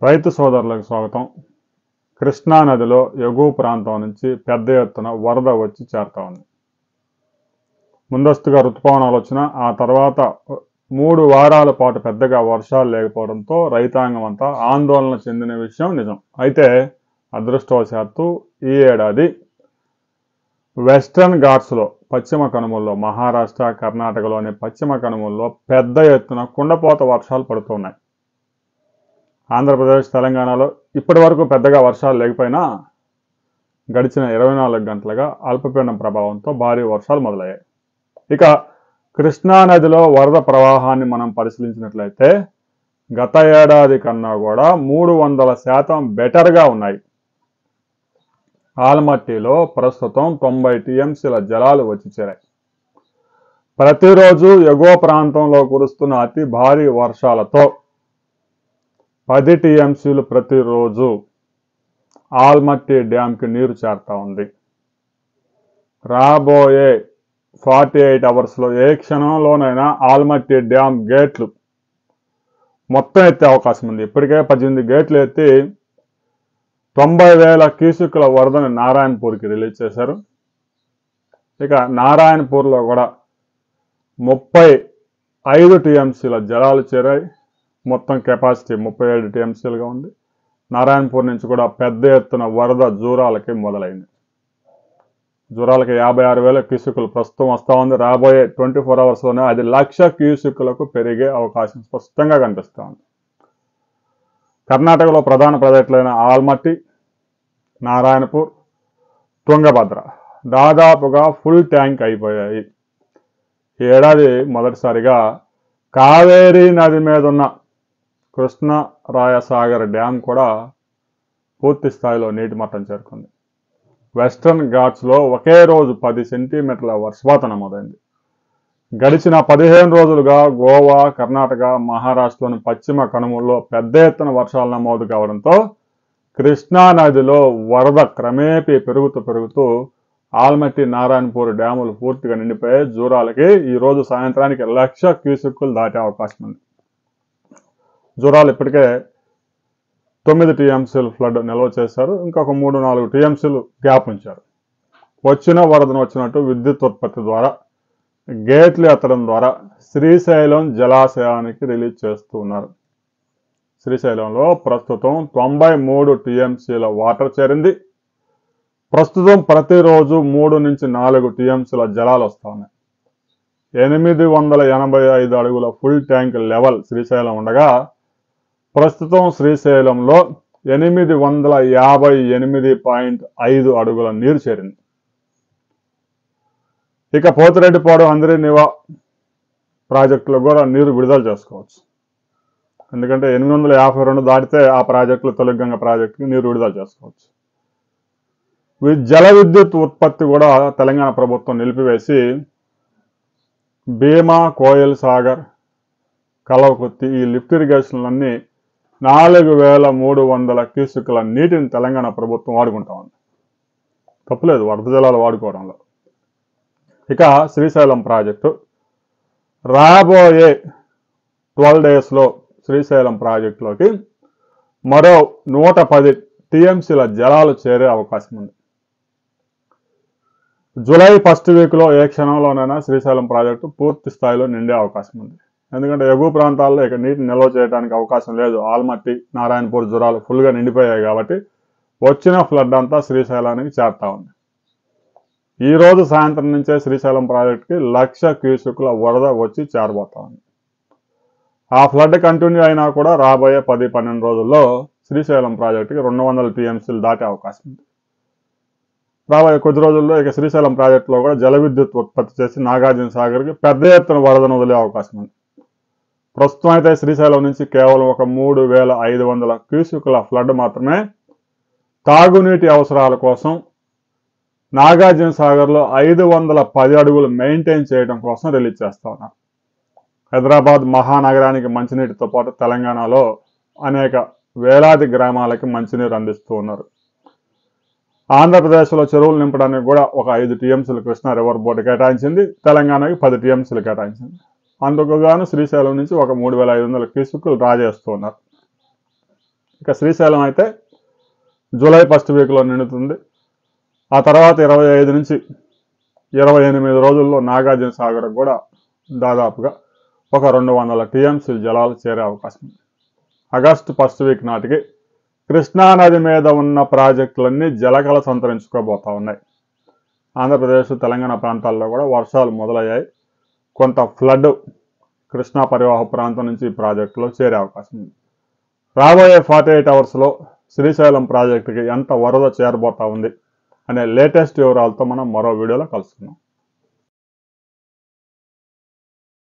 రైతు సోదరులకు స్వాగతం. కృష్ణా నదిలో ఎగువ ప్రాంతం నుంచి పెద్ద ఎత్తున వరద వచ్చి చేరుతా ఉంది. ముందస్తుగా ఋతుపవనాలు వచ్చిన ఆ తర్వాత 3 వారాల పాటు పెద్దగా వర్షాలు లేకపోవడంతో రైతాంగం అంతా ఆందోళన చెందిన విషయం నిజం. అయితే అదృష్టవశాత్తు ఈ ఏడాది వెస్టర్న్ ఘాట్స్లో పశ్చిమ కనుమల్లో, మహారాష్ట్ర కర్ణాటకలోని పశ్చిమ కనుమల్లో పెద్ద ఎత్తున కుండపోత వర్షాలు పడుతున్నాయి. ఆంధ్రప్రదేశ్ తెలంగాణలో ఇప్పటి వరకు పెద్దగా వర్షాలు లేకపోయినా గడిచిన 24 గంటలుగా అల్పపీడనం ప్రభావంతో భారీ వర్షాలు మొదలయ్యాయి. ఇక కృష్ణా నదిలో వరద ప్రవాహాన్ని మనం పరిశీలించినట్లయితే గత ఏడాది కన్నా కూడా 300% బెటర్గా ఉన్నాయి. ఆల్మట్టిలో ప్రస్తుతం 90 టీఎంసీల జలాలు వచ్చి చేరాయి. ప్రతిరోజు ఎగువ ప్రాంతంలో కురుస్తున్న అతి భారీ వర్షాలతో 10 టీఎంసీలు ప్రతిరోజు ఆల్మట్టి డ్యాంకి నీరు చేరుతా ఉంది. రాబోయే 48 అవర్స్లో ఏ క్షణంలోనైనా ఆల్మట్టి డ్యామ్ గేట్లు మొత్తం ఎత్తే అవకాశం ఉంది. ఇప్పటికే 18 గేట్లు ఎత్తి 90,000 క్యూసెక్కుల వరదని నారాయణపూర్కి రిలీజ్ చేశారు. ఇక నారాయణపూర్లో కూడా 35 టీఎంసీల జలాలు చేరాయి. మొత్తం కెపాసిటీ 37 టీఎంసీలుగా ఉంది. నారాయణపూర్ నుంచి కూడా పెద్ద ఎత్తున వరద జూరాలకి మొదలైంది. జూరాలకి 56,000 క్యూసెక్కులు ప్రస్తుతం వస్తూ ఉంది. రాబోయే 24 అవర్స్లోనే అది 1,00,000 క్యూసెక్కులకు పెరిగే అవకాశం స్పష్టంగా కనిపిస్తూ ఉంది. కర్ణాటకలో ప్రధాన ప్రాజెక్టులైన ఆల్మట్టి, నారాయణపూర్, తుంగభద్ర దాదాపుగా ఫుల్ ట్యాంక్ అయిపోయాయి. ఈ ఏడాది మొదటిసారిగా కావేరీ నది మీద ఉన్న కృష్ణరాయసాగర్ డ్యామ్ కూడా పూర్తి స్థాయిలో నీటి మట్టం చేరుకుంది. వెస్టర్న్ ఘాట్స్లో ఒకే రోజు 10 సెంటీమీటర్ల వర్షపాతం నమోదైంది. గడిచిన 15 రోజులుగా గోవా, కర్ణాటక, మహారాష్ట్రలోని పశ్చిమ కనుమల్లో పెద్ద ఎత్తున వర్షాలు నమోదు కావడంతో కృష్ణా నదిలో వరద క్రమేపీ పెరుగుతూ ఆల్మట్టి, నారాయణపూర్ డ్యాములు పూర్తిగా నిండిపోయాయి. జూరాలకి ఈరోజు సాయంత్రానికి 1,00,000 క్యూసెక్కులు దాటే అవకాశం ఉంది. జూరాలు ఇప్పటికే 9 టీఎంసీలు ఫ్లడ్ నిల్వ చేశారు. ఇంకొక 3-4 టీఎంసీలు గ్యాప్ ఉంచారు. వచ్చిన వరదను వచ్చినట్టు విద్యుత్ ఉత్పత్తి ద్వారా గేట్లు ఎత్తడం ద్వారా శ్రీశైలం జలాశయానికి రిలీజ్ చేస్తూ ఉన్నారు. శ్రీశైలంలో ప్రస్తుతం 93 టీఎంసీల వాటర్ చేరింది. ప్రస్తుతం ప్రతిరోజు 3 నుంచి 4 టీఎంసీల జలాలు వస్తూ ఉన్నాయి. 885 అడుగుల ఫుల్ ట్యాంక్ లెవెల్ శ్రీశైలం ఉండగా ప్రస్తుతం శ్రీశైలంలో 858.5 అడుగుల నీరు చేరింది. ఇక పోతిరెడ్డిపాడు, హంద్రీనివా ప్రాజెక్టులో కూడా నీరు విడుదల చేసుకోవచ్చు. ఎందుకంటే 852 దాటితే ఆ ప్రాజెక్టులు తొలిగంగ ప్రాజెక్టుకి నీరు విడుదల చేసుకోవచ్చు. జల విద్యుత్ ఉత్పత్తి కూడా తెలంగాణ ప్రభుత్వం నిలిపివేసి భీమా, కోయల్ సాగర్, కలవకుర్తి ఈ లిఫ్ట్ ఇరిగేషన్లన్నీ 4,300 క్యూసెక్కుల నీటిని తెలంగాణ ప్రభుత్వం వాడుకుంటా ఉంది. తప్పులేదు వరద జలాలు వాడుకోవడంలో. ఇక శ్రీశైలం ప్రాజెక్టు రాబోయే 12 డేస్లో శ్రీశైలం ప్రాజెక్టులోకి మరో 110 టీఎంసీల జలాలు చేరే అవకాశం ఉంది. జూలై ఫస్ట్ వీక్లో ఏ క్షణంలోనైనా శ్రీశైలం ప్రాజెక్టు పూర్తి స్థాయిలో నిండే అవకాశం ఉంది. ఎందుకంటే ఎగువ ప్రాంతాల్లో ఇక నీటిని నిల్వ చేయడానికి అవకాశం లేదు. ఆల్మట్టి, నారాయణపూర్ జూరాలు ఫుల్గా నిండిపోయాయి కాబట్టి వచ్చిన ఫ్లడ్ అంతా శ్రీశైలానికి చేరుతా ఉంది. ఈరోజు సాయంత్రం నుంచే శ్రీశైలం ప్రాజెక్టుకి 1,00,000 క్యూసెక్కుల వరద వచ్చి చేరబోతా ఉంది. ఆ ఫ్లడ్ కంటిన్యూ అయినా కూడా రాబోయే 10-12 రోజుల్లో శ్రీశైలం ప్రాజెక్టుకి 200 టీఎంసీలు దాటే అవకాశం ఉంది. రాబోయే కొద్ది రోజుల్లో ఇక శ్రీశైలం ప్రాజెక్టులో కూడా జల విద్యుత్ ఉత్పత్తి చేసి నాగార్జున సాగర్కి పెద్ద ఎత్తున వరదను వదిలే అవకాశం ఉంది. ప్రస్తుతం అయితే శ్రీశైలం నుంచి కేవలం ఒక 3,500 క్యూసెక్కుల ఫ్లడ్ మాత్రమే తాగునీటి అవసరాల కోసం నాగార్జున సాగర్లో 510 అడుగులు మెయింటైన్ చేయడం కోసం రిలీజ్ చేస్తా ఉన్నారు. హైదరాబాద్ మహానగరానికి మంచినీటితో పాటు తెలంగాణలో అనేక వేలాది గ్రామాలకి మంచినీరు అందిస్తూ ఉన్నారు. ఆంధ్రప్రదేశ్లో చెరువులు నింపడానికి కూడా ఒక 5 టీఎంసీలు కృష్ణా రివర్ బోర్డు కేటాయించింది. తెలంగాణకి 10 టీఎంసీలు కేటాయించింది. అందుకు గాను శ్రీశైలం నుంచి ఒక 3,500 క్యూసెక్కులు డ్రా చేస్తూ ఉన్నారు. ఇక శ్రీశైలం అయితే జూలై ఫస్ట్ వీక్లో నిండుతుంది. ఆ తర్వాత 25 నుంచి 28 రోజుల్లో నాగార్జున సాగర్ కూడా దాదాపుగా ఒక 200 టీఎంసీల జలాలు చేరే అవకాశం ఉంది. ఆగస్టు ఫస్ట్ వీక్ నాటికి కృష్ణానది మీద ఉన్న ప్రాజెక్టులన్నీ జలకళ సంతరించుకోబోతా ఉన్నాయి. ఆంధ్రప్రదేశ్ తెలంగాణ ప్రాంతాల్లో కూడా వర్షాలు మొదలయ్యాయి. కొంత ఫ్లడ్ కృష్ణా పరివాహ ప్రాంతం నుంచి ఈ ప్రాజెక్టులో చేరే అవకాశం ఉంది. రాబోయే 48 అవర్స్లో శ్రీశైలం ప్రాజెక్టుకి ఎంత వరద చేరబోతా ఉంది అనే లేటెస్ట్ వివరాలతో మనం మరో వీడియోలో కలుసుకుందాం.